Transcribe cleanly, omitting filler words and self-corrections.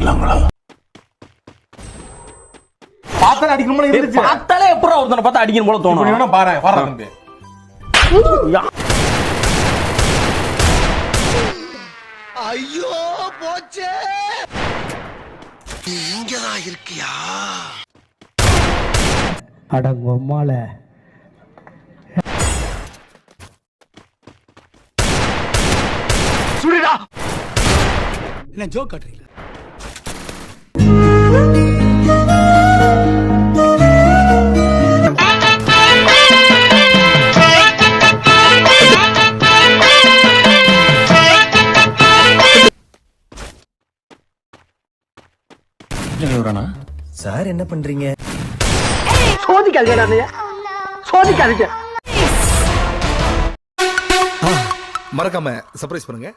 அடிச்சிடலாங்களா? பார்த்தாலே அடிக்கணும் போல இருந்துச்சு. பார்த்தாலே எப்பறம் ஒருத்தனை பார்த்தா அடிக்கணும் போல தோணும். இப்படி வேணா பாரு, வர்றா தம்பி. ஐயோ போச்சே. நீ இங்கதான் இருக்கியா? அடங்கொம்மால சுடிடா. என்ன ஜோக் காட்டுறீங்க? சார் என்ன பண்றீங்க? சோதிக்காதீங்க, சோதிக்காதீங்க. மறக்காம சர்ப்ரைஸ் பண்ணுங்க.